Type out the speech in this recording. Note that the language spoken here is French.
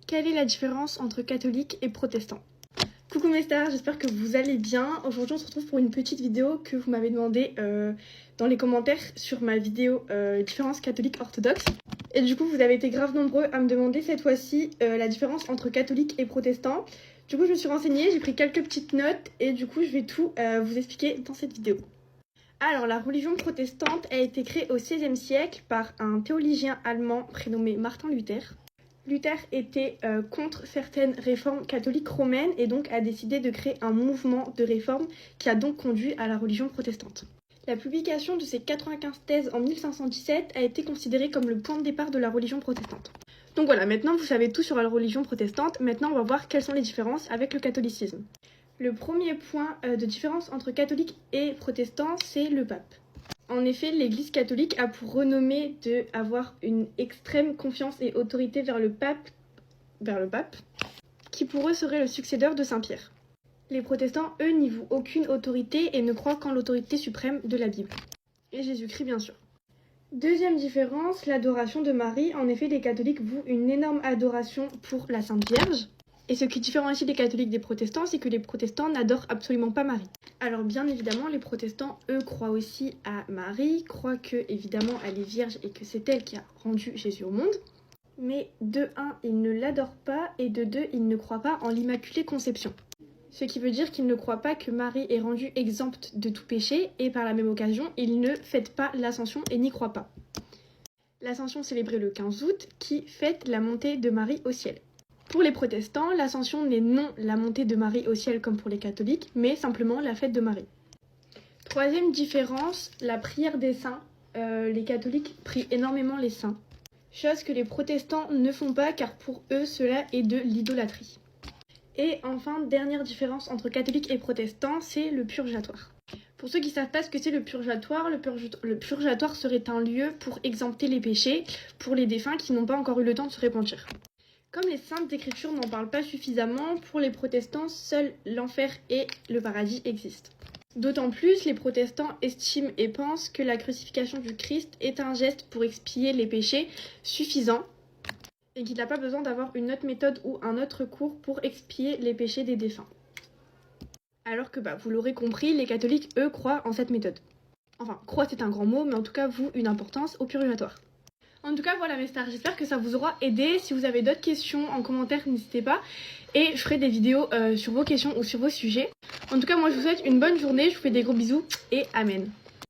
Quelle est la différence entre catholique et protestant? Coucou mes stars, j'espère que vous allez bien. Aujourd'hui on se retrouve pour une petite vidéo que vous m'avez demandé dans les commentaires sur ma vidéo différence catholique orthodoxe. Et du coup vous avez été grave nombreux à me demander cette fois-ci la différence entre catholique et protestant. Du coup je me suis renseignée, j'ai pris quelques petites notes et du coup je vais tout vous expliquer dans cette vidéo. Alors la religion protestante a été créée au XVIe siècle par un théologien allemand prénommé Martin Luther. Luther était contre certaines réformes catholiques romaines et donc a décidé de créer un mouvement de réforme qui a donc conduit à la religion protestante. La publication de ces 95 thèses en 1517 a été considérée comme le point de départ de la religion protestante. Donc voilà, maintenant vous savez tout sur la religion protestante, maintenant on va voir quelles sont les différences avec le catholicisme. Le premier point de différence entre catholique et protestant, c'est le pape. En effet, l'Église catholique a pour renommée d'avoir une extrême confiance et autorité vers le pape, qui pour eux serait le successeur de Saint-Pierre. Les protestants, eux, n'y vouent aucune autorité et ne croient qu'en l'autorité suprême de la Bible. Et Jésus-Christ, bien sûr. Deuxième différence, l'adoration de Marie. En effet, les catholiques vouent une énorme adoration pour la Sainte Vierge. Et ce qui différencie les catholiques des protestants, c'est que les protestants n'adorent absolument pas Marie. Alors bien évidemment, les protestants, eux, croient aussi à Marie, croient que, évidemment, elle est vierge et que c'est elle qui a rendu Jésus au monde. Mais de un, ils ne l'adorent pas, et de deux, ils ne croient pas en l'Immaculée Conception. Ce qui veut dire qu'ils ne croient pas que Marie est rendue exempte de tout péché, et par la même occasion, ils ne fêtent pas l'Ascension et n'y croient pas. L'Ascension célébrée le 15 août, qui fête la montée de Marie au ciel. Pour les protestants, l'Ascension n'est non la montée de Marie au ciel comme pour les catholiques, mais simplement la fête de Marie. Troisième différence, la prière des saints. Les catholiques prient énormément les saints, chose que les protestants ne font pas car pour eux cela est de l'idolâtrie. Et enfin, dernière différence entre catholiques et protestants, c'est le purgatoire. Pour ceux qui ne savent pas ce que c'est le purgatoire serait un lieu pour exempter les péchés pour les défunts qui n'ont pas encore eu le temps de se repentir. Comme les saintes écritures n'en parlent pas suffisamment, pour les protestants, seuls l'enfer et le paradis existent. D'autant plus, les protestants estiment et pensent que la crucifixion du Christ est un geste pour expier les péchés suffisant et qu'il n'a pas besoin d'avoir une autre méthode ou un autre cours pour expier les péchés des défunts. Alors que, vous l'aurez compris, les catholiques, eux, croient en cette méthode. Enfin, croire c'est un grand mot, mais en tout cas, vouent une importance au purgatoire. En tout cas, voilà mes stars, j'espère que ça vous aura aidé. Si vous avez d'autres questions en commentaire, n'hésitez pas. Et je ferai des vidéos sur vos questions ou sur vos sujets. En tout cas, moi je vous souhaite une bonne journée, je vous fais des gros bisous et amen.